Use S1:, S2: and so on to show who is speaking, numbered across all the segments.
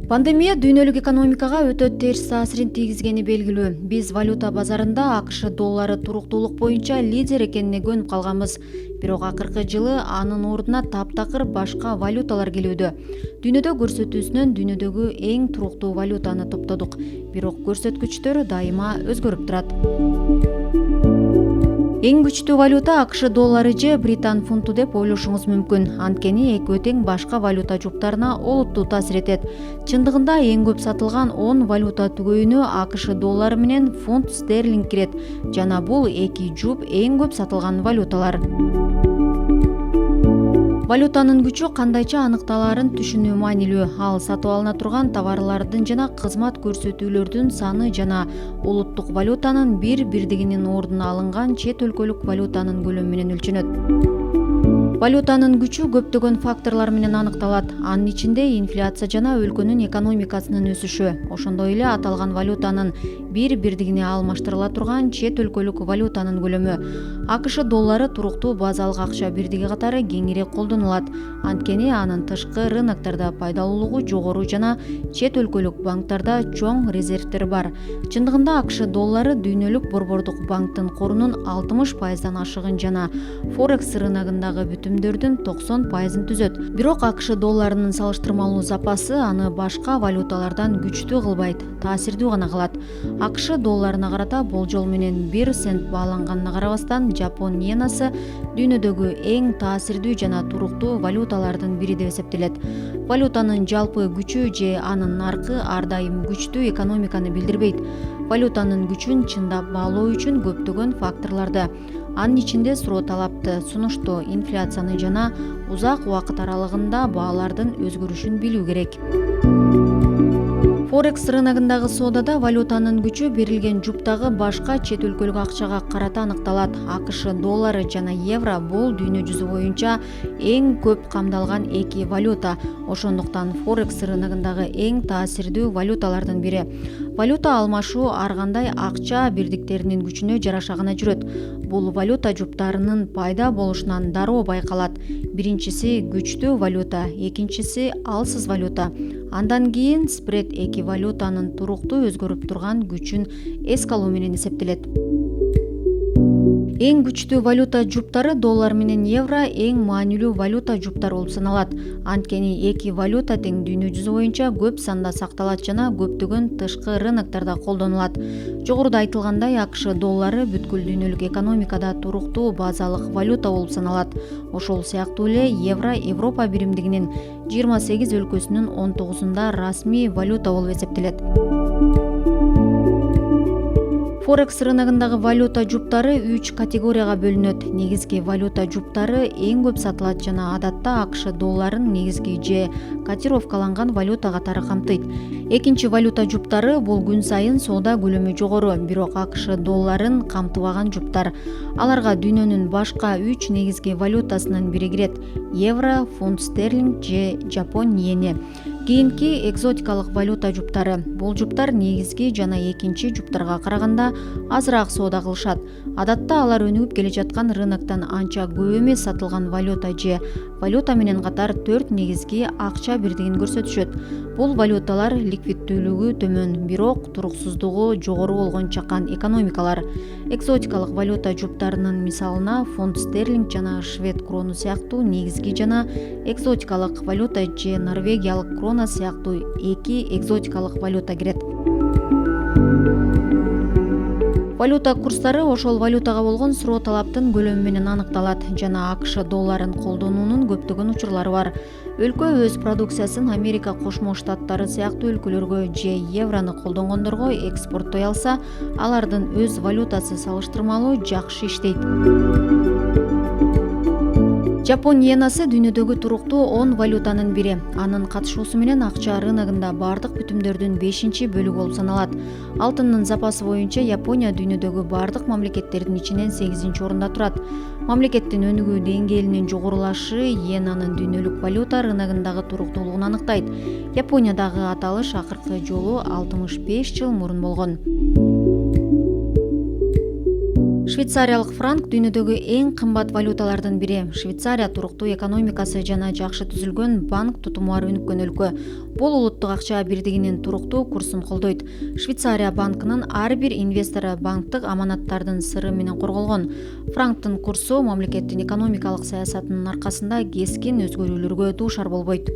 S1: Пандемия дүйнөлүк экономикага өтө терс таасирин тийгизгени белгилүү. Биз валюта базарында АКШ доллары туруктуулук боюнча лидер экенине көнүп калганбыз. Бирок акыркы жылы анын ордуна таптакыр башка валюталар келүүдө. Дүйнөдө көрсөтүүсүнөн дүйнөдөгү эң туруктуу валютаны топтодук. Бирок көрсөткүчтөр дайыма өзгөрүп турат. Эң күчтүү валюта АКШ доллары же Британ фунту деп ойлошуңуз мүмкүн. Анткени экөө тең башка валюта жуптарына олуттуу таасир этет. Чындыгында эң көп сатылган 10 валюта түгөйүнө АКШ доллары менен фунт стерлинг кирет. Жана бул эки жуп эң көп сатылган валюталар. Валютанын күчү кандайча аныкталаарын түшүнүү маанилүү. Ал сатып алына турган товарлардын жана кызмат көрсөтүүлөрдүн саны жана улуттук валютанын бир-бирдигинин ордуна алынган чет өлкөлүк валютанын көлөмү менен өлчөнөт. Валютанын күчү көптөгөн факторлор менен аныкталат. Анын ичинде инфляция жана өлкөнүн экономикасынын өсүшү. Ошондой эле аталган валютанын бир-бирдигине алмаштырыла турган чет өлкөлүк валютанын көлөмү. АКШ доллары туруктуу базалык акча бирдиги катары кеңирээк колдонулат. Анткени анын тышкы рыноктарда пайдалуулугу жогору жана чет өлкөлүк банктарда чоң резервтер бар. Чындыгында АКШ доллары дүйнөлүк борбордук банктын корунун 60% ашыгын жана Форекс рыногундагы бүтүмдөрдүн 90% түзөт. Бирок АКШ долларынын салыштырмалуу запасы аны башка валюталардан күчтүү кылбайт, таасирдүү гана кылат. АКШ долларына карата болжол менен 1 цент бааланганына карабастан Жапон йенасы дүйнөдөгү эң таасирдүү жана туруктуу валюталардын бири деп эсептелет. Валютанын жалпы күчү же анын наркы ар дайым күчтүү экономиканы билдирбейт. Валютанын күчүн чындап баалоо үчүн көптөгөн факторлорду, анын ичинде суроо талапты, сунушту, инфляцияны жана узак убакыт аралыгында баалардын өзгөрүшүн билүү керек. Форекс рыногундагы соодада валютанын күчү берилген жуптагы башка чет өлкөлүк акчага карата аныкталат. АКШ доллары жана евро бул дүйнө жүзү боюнча эң көп камдалган эки валюта. Ошондуктан Форекс рыногундагы эң таасирдүү валюталардын бири. Валюта алмашуу ар кандай акча бирдиктеринин күчүнө жараша гана жүрөт. Бул валюта жуптарынын пайда болушунан дароо байкалат. Биринчиси күчтүү валюта, экинчиси алсыз валюта. Андан кийин спред эки валютанын туруктуу өзгөрүп турган күчүн эске алуу менен эсептелет. Эң күчтүү валюта жуптары доллар менен евро эң маанилүү валюта жуптар болуп саналат. Анткени эки валюта тең дүйнө жүзү боюнча көп санда сакталат жана көптөгөн тышкы рыноктарда колдонулат. Жогоруда айтылгандай, АКШ доллары бүткүл дүйнөлүк экономикада туруктуу базалык валюта болуп саналат. Ошол сыяктуу эле евро Европа биримдигинин 28 өлкөсүнүн 19-унда расмий валюта болуп эсептелет. Форекс рыногундагы валюта жуптары 3 категорияга бөлүнөт. Негизги валюта жуптары эң көп сатылат жана адатта АКШ долларын негизги же котировкаланган валюта катары камтыйт. Экинчи валюта жуптары бул күн сайын соода көлөмү жогору, бирок АКШ долларын камтыбаган жуптар. Аларга дүйнөнүн башка 3 негизги валютасынын бири кирет: евро, фунт стерлинг же Жапон йени. Кийинки экзотикалык валюта жуптары. Бул жуптар негизги жана экинчи жуптарга караганда азыраак соода кылышат. Адатта алар өнүгүп келе жаткан рыноктон анча көп эмес сатылган валюта же валюта менен катар 4 негизги акча бирдигин көрсөтүшөт. Бул валюталар ликвиддүүлүгү төмөн, бирок туруксуздугу жогору болгон чакан экономикалар. Экзотикалык валюта жуптарынын мисалына фунт стерлинг жана швед крону сыяктуу негизги жана экзотикалык валюта же норвегиялык крона сыяктуу эки экзотикалык валюта кирет. Валюта курстары ошол валютага болгон суроо талаптын көлөмү менен аныкталат жана АКШ долларын колдонуунун көптөгөн учурлары бар. Өлкө өз продукциясын Америка Кошмо Штаттары сыяктуу өлкөлөргө же еврону колдонгондорго экспорттой алса, алардын өз валютасы салыштырмалуу жакшы иштейт. Жапон йенасы дүйнөдөгү туруктуу 10 валютанын бири. Анын катышуусу менен акча рыногунда бардык бүтүмдөрдүн 5-чи бөлүгү болуп саналат. Алтындын запасы боюнча Япония дүйнөдөгү бардык мамлекеттердин ичинен 8-чи орунда турат. Мамлекеттин өнүгүү деңгээлинин жогорулашы йенанын дүйнөлүк валюта рыногундагы туруктуулугун аныктайт. Япониядагы аталыш акыркы жолу 65 жыл мурун болгон. Швейцариялык франк дүйнөдөгү эң кымбат валюталардын бири. Швейцария туруктуу экономикасы жана жакшы түзүлгөн банк тутуму бар өнүккөн өлкө. Бул улуттук акча бирдигинин туруктуу курсун колдойт. Швейцария банкынын ар бир инвестору банктык аманаттардын сыры менен корголгон. Франктын курсу мамлекеттин экономикалык саясатынын аркасында кескин өзгөрүүлөргө дуушар болбойт.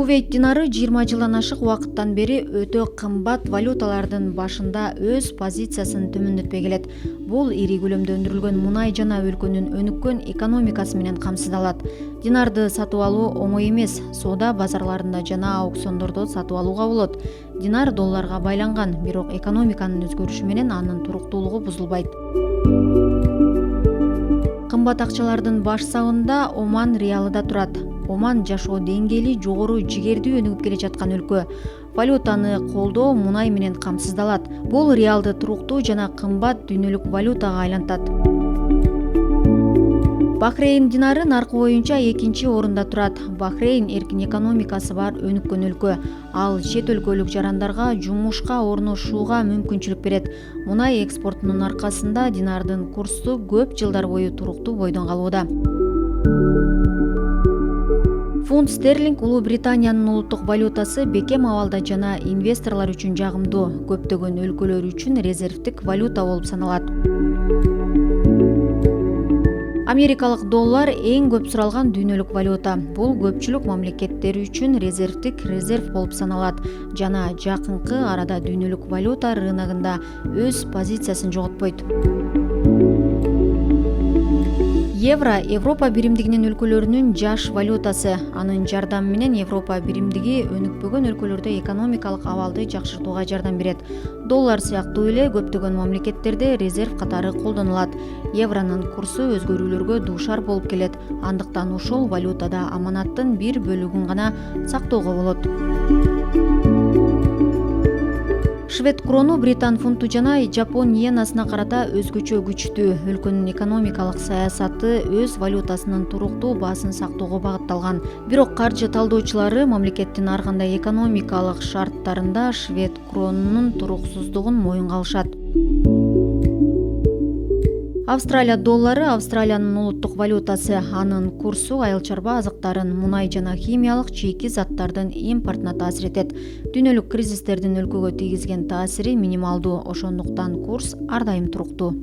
S1: Кувейт динары 20 жылдан ашык убакыттан бери өтө кымбат валюталардын башында өз позициясын төмөндөтпөй келет. Бул ири көлөмдө өндүрүлгөн мунай жана өлкөнүн өнүккөн экономикасы менен камсыздалат. Динарды сатып алуу оңой эмес. Соода базарларында жана аукциондордо сатып алууга болот. Динар долларга байланган, бирок экономиканын өзгөрүшү менен анын туруктуулугу бузулбайт. Кымбат акчалардын баш сабында Оман реалы да турат. Оман жашоо деңгээли жогору жигердүү өнүгүп келе жаткан өлкө. Валютаны колдоо мунай менен камсыздалат. Бул реалды туруктуу жана кымбат дүйнөлүк валютага айлантат. Бахрейн динары наркы боюнча экинчи орунда турат. Бахрейн эркин экономикасы бар өнүккөн өлкө. Ал чет өлкөлүк жарандарга жумушка орношууга мүмкүнчүлүк берет. Мунай экспортунун аркасында динардын курсу көп жылдар бою туруктуу бойдон калууда. Фунт стерлинг Улуу Британиянын улуттук валютасы бекем абалда жана инвесторлор үчүн жагымдуу. Көптөгөн өлкөлөр үчүн резервдик валюта болуп саналат. Америкалык доллар эң көп суралган дүйнөлүк валюта. Бул көпчүлүк мамлекеттер үчүн резерв болуп саналат жана жакынкы арада дүйнөлүк валюта рыногунда өз позициясын жоготпойт. Евро Европа биримдигинин өлкөлөрүнүн жаш валютасы. Анын жардамы менен Европа биримдиги өнүкпөгөн өлкөлөрдө экономикалык абалды жакшыртууга жардам берет. Доллар сыяктуу эле көптөгөн мамлекеттерде резерв катары колдонулат. Евронун курсу өзгөрүүлөргө дуушар болуп келет. Андыктан ошол валютада аманаттын бир бөлүгүн гана сактоого болот. Швед крону, британ фунту жана жапон йенасына карата өзгөчө күчтүү. Өлкөнүн экономикалык саясаты өз валютасынын туруктуу баасын сактоого багытталган. Бирок каржы талдоочулары мамлекеттин ар кандай экономикалык шарттарында швед кронунун туруксуздугун моюнга алышат. Австралия доллары Австралиянын улуттук валютасы. Анын курсу айыл чарба азыктарын, мунай жана химиялык чийки заттардын импортуна таасир этет. Дүйнөлүк кризистердин өлкөгө тийгизген таасири минималдуу, ошондуктан курс ар дайым туруктуу.